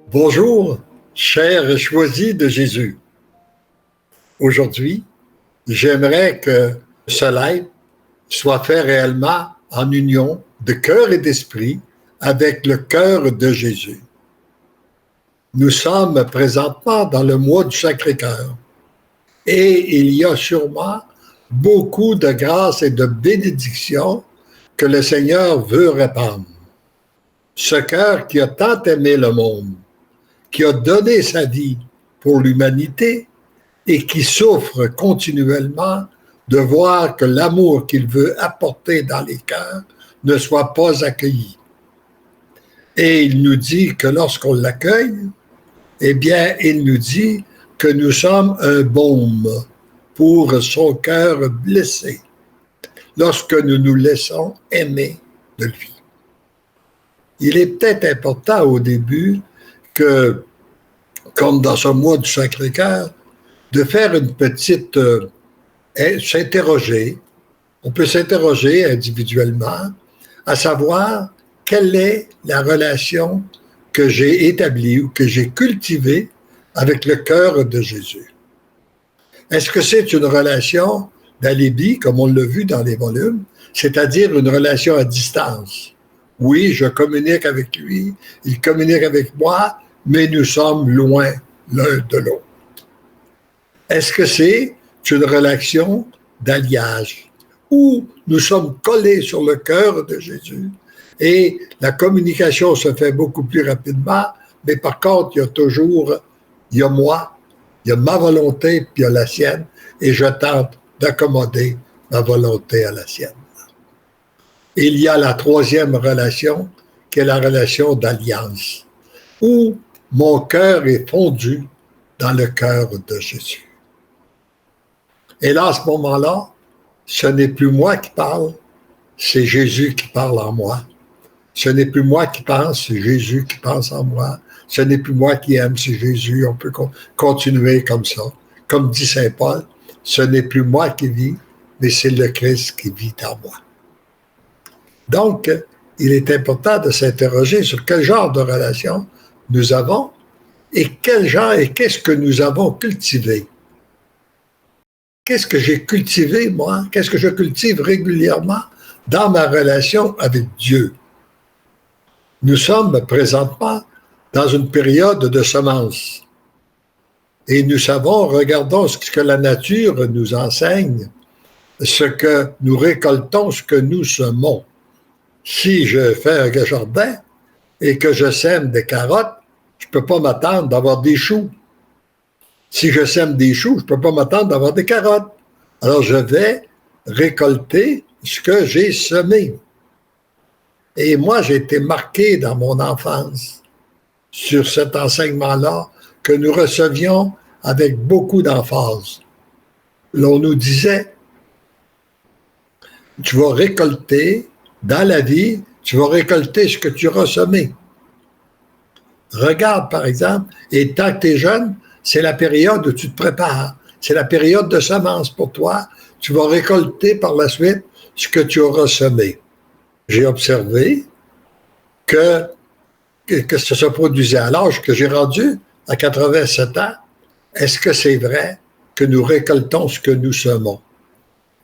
Bonjour, chers choisis de Jésus. Aujourd'hui, j'aimerais que ce live soit fait réellement en union de cœur et d'esprit avec le cœur de Jésus. Nous sommes présentement dans le mois du Sacré-Cœur et il y a sûrement beaucoup de grâces et de bénédictions que le Seigneur veut répandre. Ce cœur qui a tant aimé le monde, qui a donné sa vie pour l'humanité et qui souffre continuellement de voir que l'amour qu'il veut apporter dans les cœurs ne soit pas accueilli. Et il nous dit que lorsqu'on l'accueille, eh bien, il nous dit que nous sommes un baume pour son cœur blessé lorsque nous nous laissons aimer de lui. Il est peut-être important au début que, comme dans ce mois du Sacré-Cœur, de faire une petite... s'interroger. On peut s'interroger individuellement à savoir quelle est la relation que j'ai établie ou que j'ai cultivée avec le cœur de Jésus. Est-ce que c'est une relation d'alibi, comme on l'a vu dans les volumes, c'est-à-dire une relation à distance? Oui, je communique avec lui, il communique avec moi, mais nous sommes loin l'un de l'autre. Est-ce que c'est une relation d'alliage où nous sommes collés sur le cœur de Jésus et la communication se fait beaucoup plus rapidement, mais par contre, il y a moi, il y a ma volonté, puis il y a la sienne, et je tente d'accommoder ma volonté à la sienne. Et il y a la troisième relation, qui est la relation d'alliance, où mon cœur est fondu dans le cœur de Jésus. Et là, à ce moment-là, ce n'est plus moi qui parle, c'est Jésus qui parle en moi. Ce n'est plus moi qui pense, c'est Jésus qui pense en moi. Ce n'est plus moi qui aime, c'est Jésus. On peut continuer comme ça. Comme dit saint Paul, ce n'est plus moi qui vis, mais c'est le Christ qui vit en moi. Donc, il est important de s'interroger sur quel genre de relation nous avons et quel genre et qu'est-ce que nous avons cultivé. Qu'est-ce que j'ai cultivé, moi? Qu'est-ce que je cultive régulièrement dans ma relation avec Dieu? Nous sommes présentement dans une période de semences. Et nous savons, regardons ce que la nature nous enseigne, ce que nous récoltons, ce que nous semons. Si je fais un jardin et que je sème des carottes, je ne peux pas m'attendre d'avoir des choux. Si je sème des choux, je ne peux pas m'attendre d'avoir des carottes. Alors, je vais récolter ce que j'ai semé. Et moi, j'ai été marqué dans mon enfance sur cet enseignement-là que nous recevions avec beaucoup d'emphase. L'on nous disait, tu vas récolter dans la vie, tu vas récolter ce que tu auras semé. Regarde, par exemple, et tant que tu es jeune, c'est la période où tu te prépares. C'est la période de semence pour toi. Tu vas récolter par la suite ce que tu auras semé. J'ai observé que ça se produisait à l'âge que j'ai rendu, à 87 ans. Est-ce que c'est vrai que nous récoltons ce que nous semons?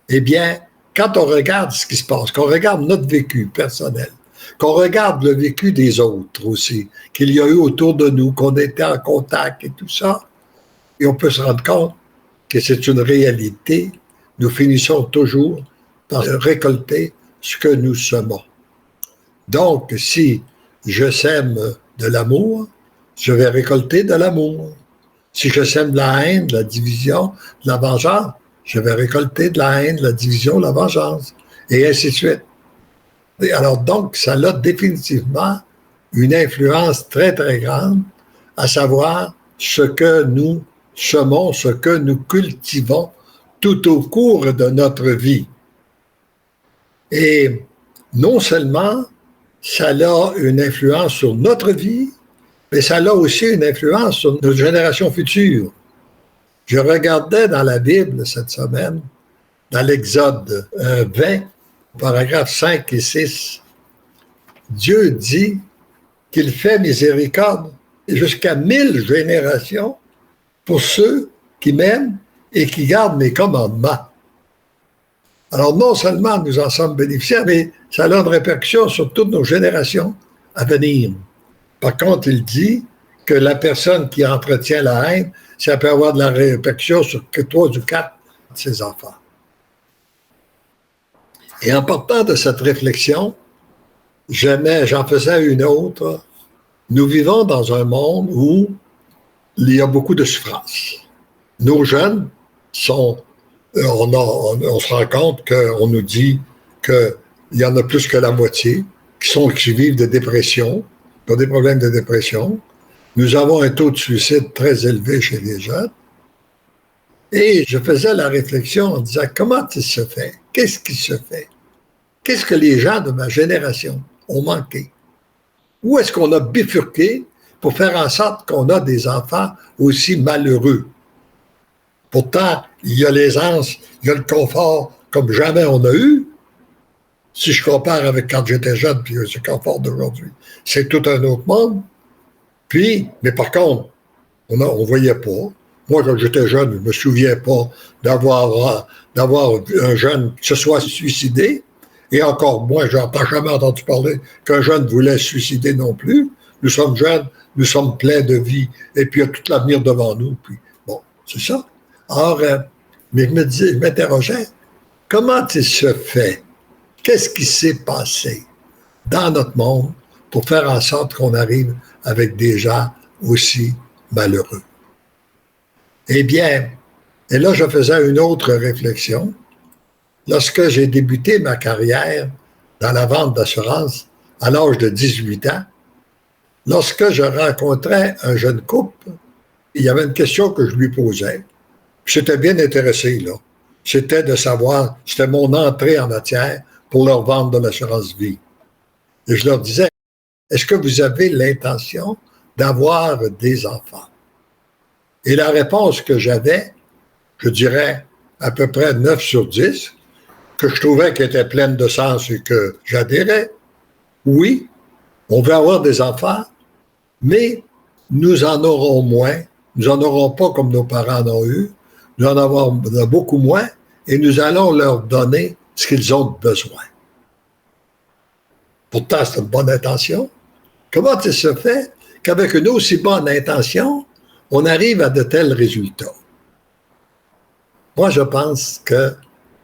Eh bien, quand on regarde ce qui se passe, qu'on regarde notre vécu personnel, qu'on regarde le vécu des autres aussi, qu'il y a eu autour de nous, qu'on était en contact et tout ça, et on peut se rendre compte que c'est une réalité. Nous finissons toujours par récolter ce que nous semons. Donc, si je sème de l'amour, je vais récolter de l'amour. Si je sème de la haine, de la division, de la vengeance, je vais récolter de la haine, de la division, de la vengeance, et ainsi de suite. Et alors donc, ça a définitivement une influence très, très grande, à savoir ce que nous semons, ce que nous cultivons tout au cours de notre vie. Et non seulement ça a une influence sur notre vie, mais ça a aussi une influence sur nos générations futures. Je regardais dans la Bible cette semaine, dans l'Exode 20, paragraphes 5 et 6, Dieu dit qu'il fait miséricorde jusqu'à 1000 générations pour ceux qui m'aiment et qui gardent mes commandements. Alors, non seulement nous en sommes bénéficiaires, mais ça a une répercussion sur toutes nos générations à venir. Par contre, il dit que la personne qui entretient la haine, ça peut avoir de la répercussion sur 3 ou 4 de ses enfants. Et en partant de cette réflexion, j'en faisais une autre. Nous vivons dans un monde où il y a beaucoup de souffrance. Nos jeunes sont... On se rend compte qu'on nous dit qu'il y en a plus que la moitié qui vivent de dépression, qui ont des problèmes de dépression. Nous avons un taux de suicide très élevé chez les jeunes. Et je faisais la réflexion en disant, comment il se fait? Qu'est-ce qui se fait? Qu'est-ce que les gens de ma génération ont manqué? Où est-ce qu'on a bifurqué pour faire en sorte qu'on a des enfants aussi malheureux? Pourtant, il y a l'aisance, il y a le confort comme jamais on a eu. Si je compare avec quand j'étais jeune puis ce confort d'aujourd'hui, c'est tout un autre monde. Puis, mais par contre, on ne voyait pas. Moi, quand j'étais jeune, je ne me souviens pas d'avoir un jeune qui se soit suicidé. Et encore moins, je n'ai jamais entendu parler qu'un jeune voulait se suicider non plus. Nous sommes jeunes, nous sommes pleins de vie, et puis il y a tout l'avenir devant nous. Puis, bon, c'est ça. Or, mais je m'interrogeais, comment il se fait? Qu'est-ce qui s'est passé dans notre monde pour faire en sorte qu'on arrive avec des gens aussi malheureux? Eh bien, et là, je faisais une autre réflexion. Lorsque j'ai débuté ma carrière dans la vente d'assurance à l'âge de 18 ans, lorsque je rencontrais un jeune couple, il y avait une question que je lui posais. J'étais bien intéressé, là. C'était de savoir, c'était mon entrée en matière pour leur vendre de l'assurance vie. Et je leur disais, est-ce que vous avez l'intention d'avoir des enfants? Et la réponse que j'avais, je dirais à peu près 9 sur 10, que je trouvais qu'elle était pleine de sens et que j'adhérais. Oui, on veut avoir des enfants, mais nous en aurons moins. Nous n'en aurons pas comme nos parents en ont eu. Nous en avons beaucoup moins et nous allons leur donner ce qu'ils ont besoin. Pourtant, c'est une bonne intention. Comment il se fait qu'avec une aussi bonne intention, on arrive à de tels résultats? Moi, je pense que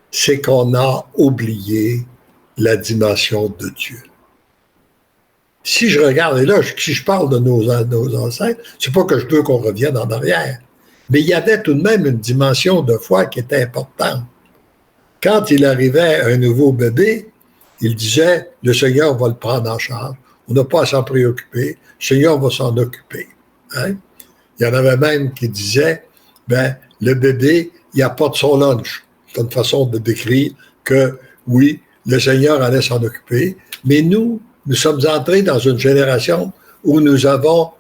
c'est qu'on a oublié la dimension de Dieu. Si je regarde, et là, si je parle de nos ancêtres, c'est pas que je veux qu'on revienne en arrière, mais il y avait tout de même une dimension de foi qui était importante. Quand il arrivait un nouveau bébé, il disait, le Seigneur va le prendre en charge, on n'a pas à s'en préoccuper, le Seigneur va s'en occuper. Hein? Il y en avait même qui disaient, le bébé, il apporte son lunch. C'est une façon de décrire que, oui, le Seigneur allait s'en occuper, mais nous sommes entrés dans une génération où nous avons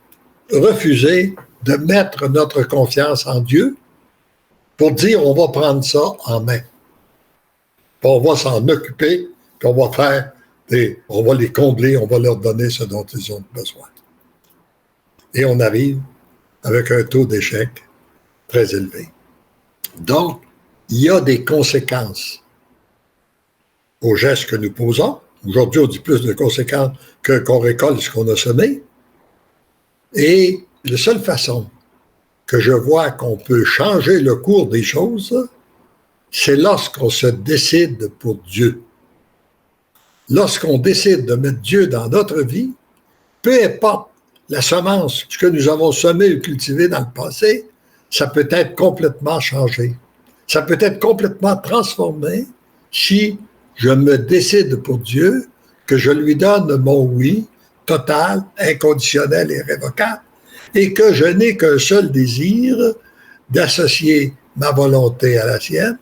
refusé de mettre notre confiance en Dieu pour dire on va prendre ça en main. Puis on va s'en occuper, puis on va les combler, on va leur donner ce dont ils ont besoin. Et on arrive avec un taux d'échec très élevé. Donc, il y a des conséquences aux gestes que nous posons. Aujourd'hui, on dit plus de conséquences qu'on récolte ce qu'on a semé. Et la seule façon que je vois qu'on peut changer le cours des choses, c'est lorsqu'on se décide pour Dieu. Lorsqu'on décide de mettre Dieu dans notre vie, peu importe la semence, ce que nous avons semé ou cultivé dans le passé, ça peut être complètement changé. Ça peut être complètement transformé si je me décide pour Dieu, que je lui donne mon oui total, inconditionnel et irrévocable, et que je n'ai qu'un seul désir d'associer ma volonté à la sienne,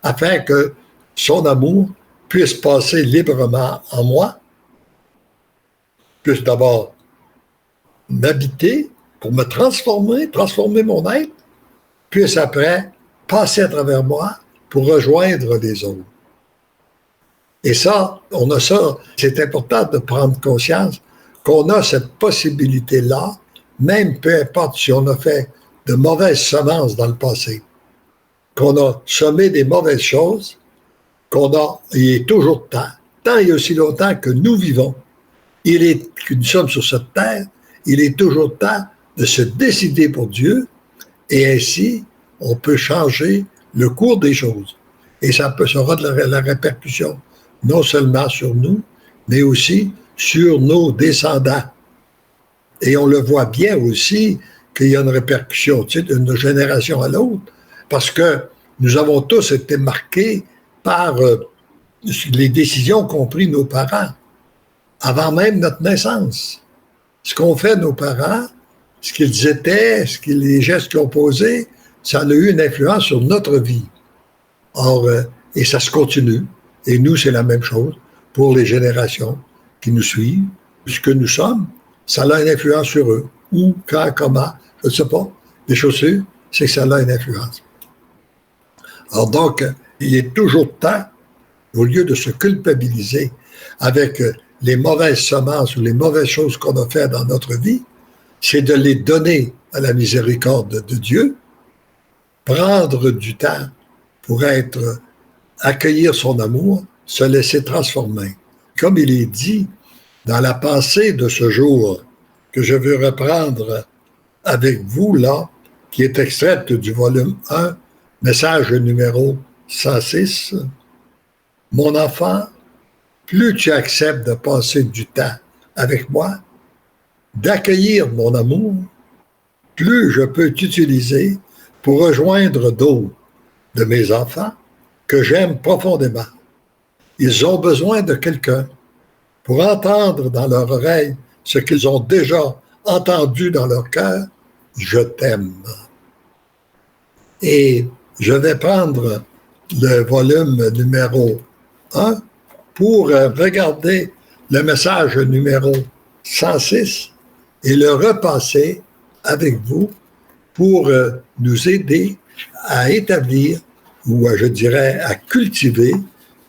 afin que son amour puisse passer librement en moi, puisse d'abord m'habiter pour me transformer mon être, puisse après passer à travers moi pour rejoindre les autres. Et ça, on a ça, c'est important de prendre conscience qu'on a cette possibilité-là, même peu importe si on a fait de mauvaises semences dans le passé, qu'on a semé des mauvaises choses, il est toujours temps, tant et aussi longtemps que nous vivons, que nous sommes sur cette terre, il est toujours temps de se décider pour Dieu, et ainsi, on peut changer le cours des choses. Et ça aura de la répercussion, non seulement sur nous, mais aussi sur nos descendants. Et on le voit bien aussi qu'il y a une répercussion, tu sais, d'une génération à l'autre, parce que nous avons tous été marqués par les décisions qu'ont prises nos parents, avant même notre naissance. Ce qu'ont fait nos parents, ce qu'ils étaient, les gestes qu'ils ont posés, ça a eu une influence sur notre vie. Or, et ça se continue. Et nous, c'est la même chose pour les générations qui nous suivent. Ce que nous sommes, ça a une influence sur eux. Où, quand, comment, je ne sais pas. Les chaussures, c'est que ça a une influence. Alors donc, il est toujours temps, au lieu de se culpabiliser avec les mauvaises semences ou les mauvaises choses qu'on a faites dans notre vie, c'est de les donner à la miséricorde de Dieu, prendre du temps pour accueillir son amour, se laisser transformer. Comme il est dit dans la pensée de ce jour que je veux reprendre avec vous là, qui est extraite du volume 1, message numéro 106. Mon enfant, plus tu acceptes de passer du temps avec moi, d'accueillir mon amour, plus je peux t'utiliser pour rejoindre d'autres de mes enfants que j'aime profondément. Ils ont besoin de quelqu'un pour entendre dans leur oreille ce qu'ils ont déjà entendu dans leur cœur, je t'aime. Et je vais prendre le volume numéro 1 pour regarder le message numéro 106 et le repasser avec vous pour nous aider à établir, ou je dirais à cultiver,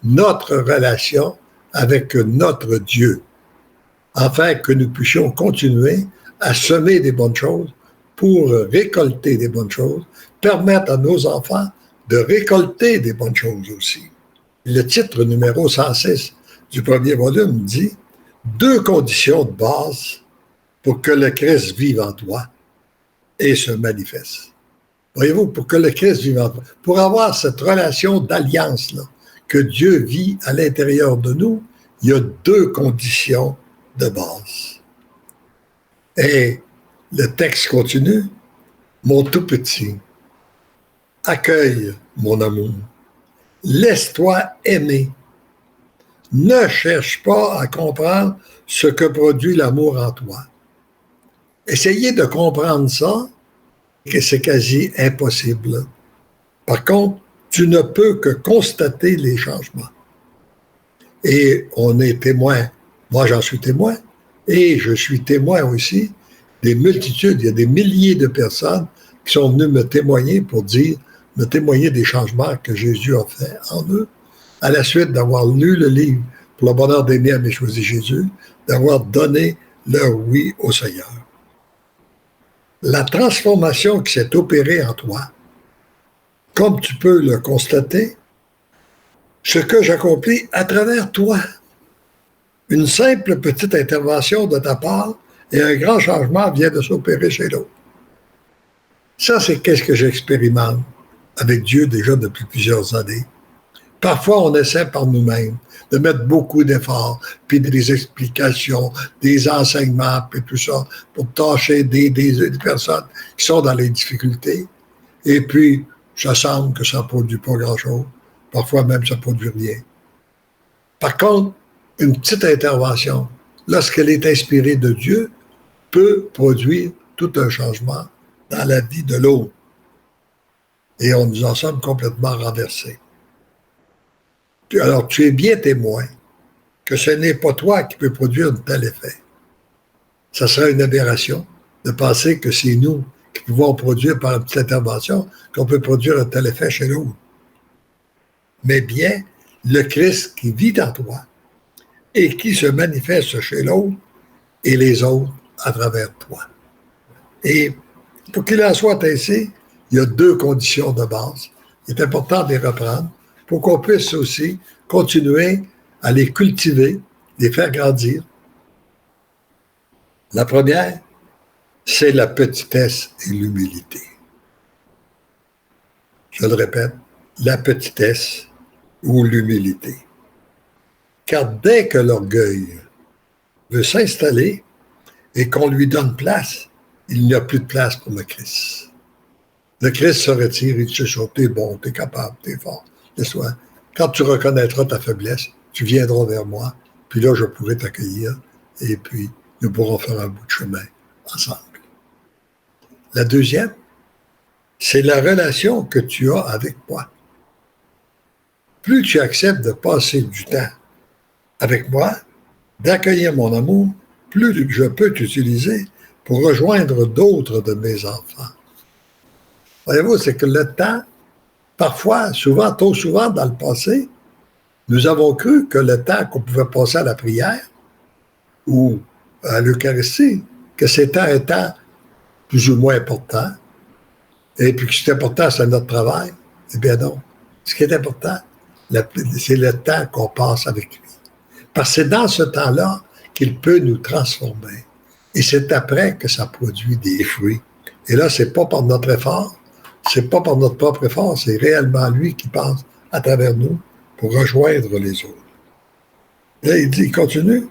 notre relation avec notre Dieu, afin que nous puissions continuer à semer des bonnes choses pour récolter des bonnes choses, permettre à nos enfants de récolter des bonnes choses aussi. Le titre numéro 106 du premier volume dit « Deux conditions de base pour que le Christ vive en toi et se manifeste. » Voyez-vous, pour que le Christ vive en toi, pour avoir cette relation d'alliance-là, que Dieu vit à l'intérieur de nous, il y a deux conditions de base. Et le texte continue, « Mon tout petit, accueille mon amour, laisse-toi aimer. Ne cherche pas à comprendre ce que produit l'amour en toi. » Essayez de comprendre ça, que c'est quasi impossible. Par contre, tu ne peux que constater les changements. Et on est témoin, moi j'en suis témoin, et je suis témoin aussi des multitudes, il y a des milliers de personnes qui sont venues me témoigner me témoigner des changements que Jésus a fait en eux, à la suite d'avoir lu le livre Pour le bonheur d'aimer à mes choisi Jésus, d'avoir donné leur oui au Seigneur. La transformation qui s'est opérée en toi, comme tu peux le constater, ce que j'accomplis à travers toi. Une simple petite intervention de ta part et un grand changement vient de s'opérer chez l'autre. Ça, c'est qu'est-ce que j'expérimente avec Dieu déjà depuis plusieurs années. Parfois, on essaie par nous-mêmes de mettre beaucoup d'efforts, puis des explications, des enseignements, puis tout ça, pour tâcher des personnes qui sont dans les difficultés. Et puis, ça semble que ça ne produit pas grand-chose. Parfois même, ça ne produit rien. Par contre, une petite intervention, lorsqu'elle est inspirée de Dieu, peut produire tout un changement dans la vie de l'autre. Et on nous en sommes complètement renversés. Alors, tu es bien témoin que ce n'est pas toi qui peux produire un tel effet. Ça serait une aberration de penser que c'est nous qui pouvons produire par une petite intervention qu'on peut produire un tel effet chez l'autre. Mais bien, le Christ qui vit en toi et qui se manifeste chez l'autre et les autres à travers toi. Et pour qu'il en soit ainsi, il y a deux conditions de base. Il est important de les reprendre pour qu'on puisse aussi continuer à les cultiver, les faire grandir. La première, c'est la petitesse et l'humilité. Je le répète, la petitesse ou l'humilité. Car dès que l'orgueil veut s'installer et qu'on lui donne place, il n'y a plus de place pour le Christ. Le Christ se retire, il se dit, t'es bon, t'es capable, t'es fort. Laisse-toi. Quand tu reconnaîtras ta faiblesse, tu viendras vers moi, puis là, je pourrai t'accueillir, et puis nous pourrons faire un bout de chemin ensemble. La deuxième, c'est la relation que tu as avec moi. Plus tu acceptes de passer du temps avec moi, d'accueillir mon amour, plus je peux t'utiliser pour rejoindre d'autres de mes enfants. Voyez-vous, c'est que le temps, parfois, souvent, trop souvent dans le passé, nous avons cru que le temps qu'on pouvait passer à la prière ou à l'Eucharistie, que c'était un temps plus ou moins important, et puis que c'était important, c'est notre travail. Eh bien non. Ce qui est important, c'est le temps qu'on passe avec lui. Parce que c'est dans ce temps-là qu'il peut nous transformer. Et c'est après que ça produit des fruits. Et là, c'est pas par notre effort, c'est pas par notre propre effort, c'est réellement lui qui passe à travers nous pour rejoindre les autres. Là, il continue.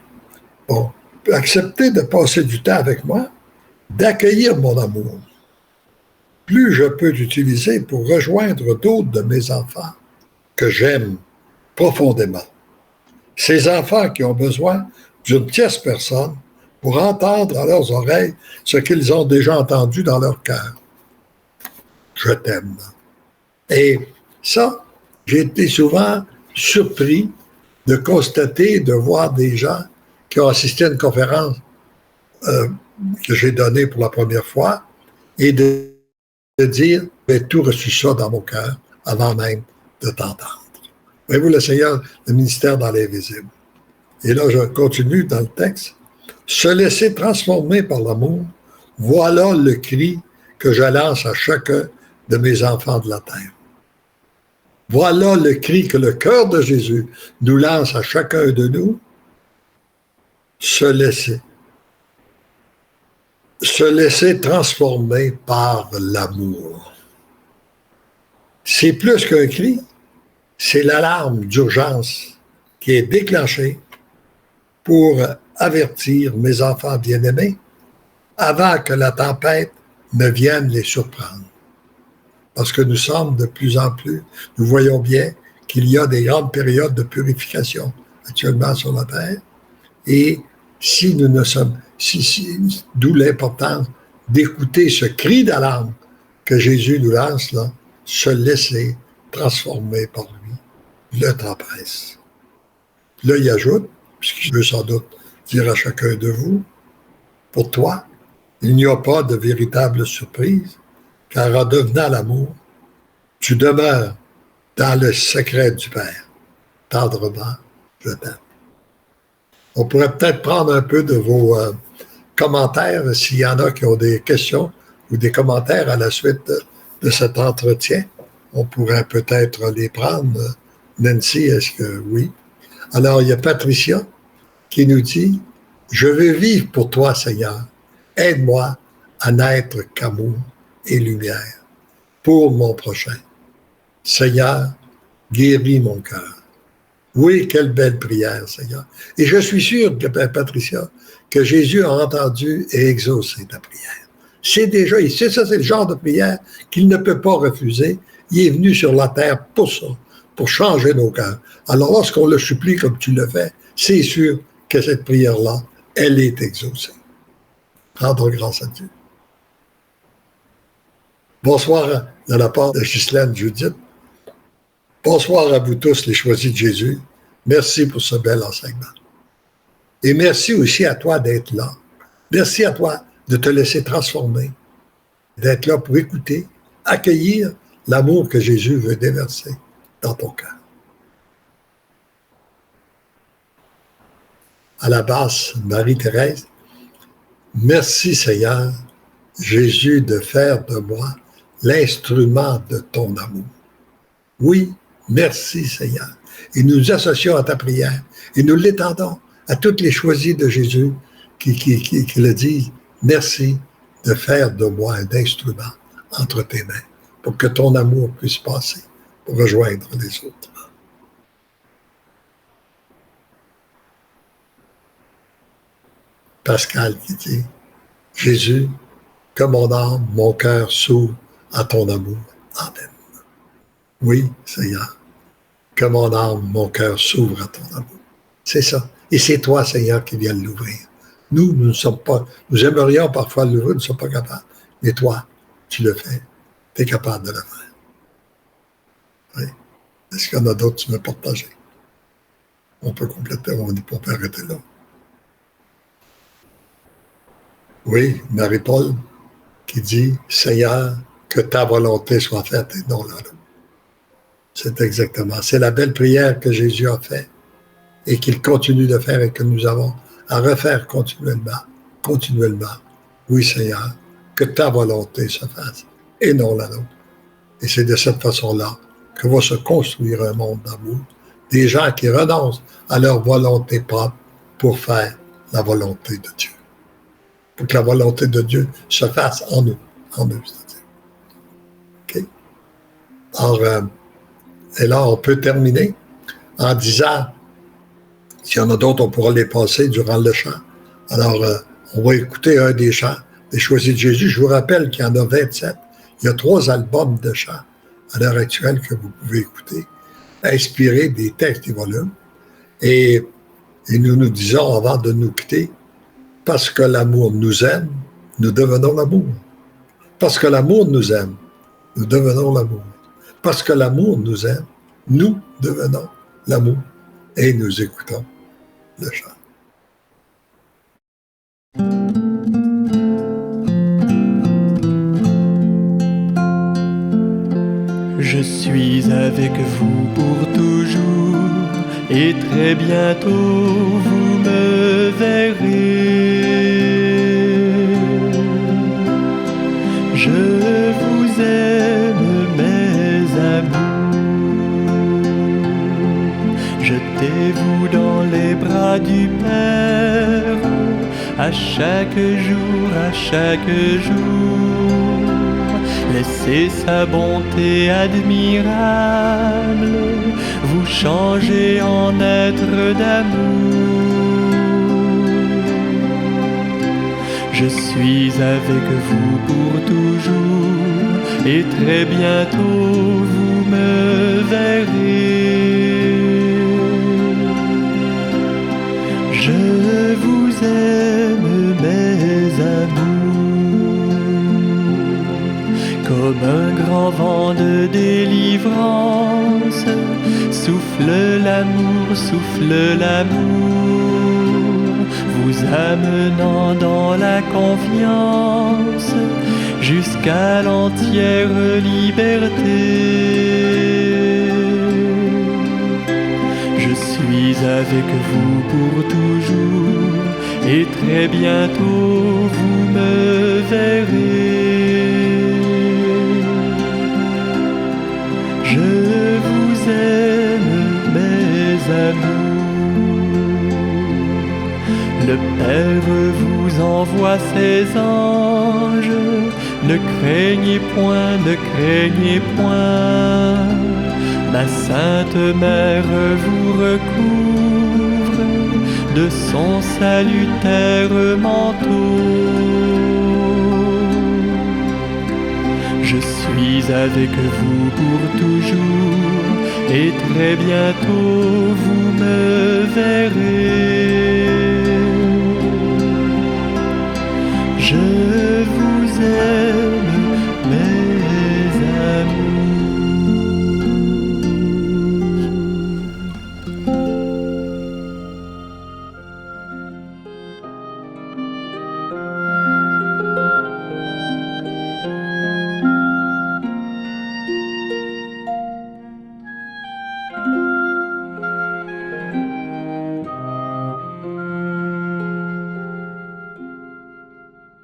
Bon, accepter de passer du temps avec moi, d'accueillir mon amour. Plus je peux l'utiliser pour rejoindre d'autres de mes enfants que j'aime profondément. Ces enfants qui ont besoin d'une tierce personne pour entendre dans leurs oreilles ce qu'ils ont déjà entendu dans leur cœur. Je t'aime. Et ça, j'ai été souvent surpris de constater, de voir des gens qui ont assisté à une conférence que j'ai donnée pour la première fois et de dire, j'ai tout reçu ça dans mon cœur avant même de t'entendre. Voyez-vous, le Seigneur, le ministère dans l'invisible. Et là, je continue dans le texte. Se laisser transformer par l'amour, voilà le cri que je lance à chacun de mes enfants de la terre. Voilà le cri que le cœur de Jésus nous lance à chacun de nous. Se laisser. Se laisser transformer par l'amour. C'est plus qu'un cri, c'est l'alarme d'urgence qui est déclenchée pour avertir mes enfants bien-aimés avant que la tempête ne vienne les surprendre. Parce que nous sommes de plus en plus, nous voyons bien qu'il y a des grandes périodes de purification actuellement sur la terre. Et si nous ne sommes, d'où l'importance d'écouter ce cri d'alarme que Jésus nous lance là, se laisser transformer par lui. Le temps presse. Là, il ajoute, puisque je veux sans doute dire à chacun de vous, pour toi, il n'y a pas de véritable surprise, car en devenant l'amour, tu demeures dans le secret du Père. Tendrement, je t'aime. On pourrait peut-être prendre un peu de vos commentaires, s'il y en a qui ont des questions ou des commentaires à la suite de cet entretien. On pourrait peut-être les prendre. Nancy, est-ce que oui? Alors, il y a Patricia qui nous dit « Je veux vivre pour toi, Seigneur. Aide-moi à n'être qu'amour et lumière pour mon prochain. Seigneur, guéris mon cœur. » Oui, quelle belle prière, Seigneur. Et je suis sûr, Patricia, que Jésus a entendu et exaucé ta prière. C'est déjà, c'est ça, c'est le genre de prière qu'il ne peut pas refuser. Il est venu sur la terre pour ça, pour changer nos cœurs. Alors, lorsqu'on le supplie comme tu le fais, c'est sûr que cette prière-là, elle est exaucée. Rendons grâce à Dieu. Bonsoir de la part de Ghislaine Judith. Bonsoir à vous tous, les choisis de Jésus. Merci pour ce bel enseignement. Et merci aussi à toi d'être là. Merci à toi de te laisser transformer, d'être là pour écouter, accueillir l'amour que Jésus veut déverser dans ton cœur. À la basse, Marie-Thérèse, merci Seigneur Jésus, de faire de moi l'instrument de ton amour. Oui, merci Seigneur. Et nous nous associons à ta prière et nous l'étendons à toutes les choisis de Jésus qui le disent. Merci de faire de moi un instrument entre tes mains pour que ton amour puisse passer pour rejoindre les autres. Pascal qui dit, Jésus, que mon âme, mon cœur s'ouvre à ton amour. Amen. Oui, Seigneur, que mon âme, mon cœur s'ouvre à ton amour. C'est ça. Et c'est toi, Seigneur, qui viens de l'ouvrir. Nous ne sommes pas, nous aimerions parfois l'ouvrir, nous ne sommes pas capables. Mais toi, tu le fais. Tu es capable de le faire. Oui. Est-ce qu'il y en a d'autres que tu veux partager? On peut compléter, on peut arrêter là. Oui, Marie-Paul qui dit, Seigneur, que ta volonté soit faite et non la nôtre. C'est exactement. C'est la belle prière que Jésus a faite et qu'il continue de faire et que nous avons à refaire continuellement. Continuellement. Oui, Seigneur, que ta volonté se fasse et non la nôtre. Et c'est de cette façon-là que va se construire un monde d'amour. Des gens qui renoncent à leur volonté propre pour faire la volonté de Dieu. Pour que la volonté de Dieu se fasse en nous. En nous, c'est-à-dire. OK? Alors, et là, on peut terminer en disant, s'il y en a d'autres, on pourra les passer durant le chant. Alors, on va écouter un des chants des Choisis de Jésus. Je vous rappelle qu'il y en a 27. Il y a 3 albums de chants à l'heure actuelle que vous pouvez écouter, inspirés des textes des volumes. Et nous nous disons, avant de nous quitter, parce que l'amour nous aime, nous devenons l'amour. Parce que l'amour nous aime, nous devenons l'amour. Parce que l'amour nous aime, nous devenons l'amour. Et nous écoutons le chant. Je suis avec vous pour toujours, et très bientôt vous me verrez. Je vous aime, mes amours. Jetez-vous dans les bras du Père, à chaque jour, à chaque jour. Laissez sa bonté admirable vous changer en être d'amour. Je suis avec vous pour toujours, et très bientôt vous me verrez. Je vous aime, mes amours, comme un grand vent de délivrance. Souffle l'amour, vous amenant dans la confiance jusqu'à l'entière liberté. Je suis avec vous pour toujours, et très bientôt vous me verrez. Je vous aime, mes amours. Le Père vous envoie ses anges. Ne craignez point, ne craignez point. Ma Sainte Mère vous recouvre de son salutaire manteau. Je suis avec vous pour toujours, et très bientôt vous me verrez. Je vous aime.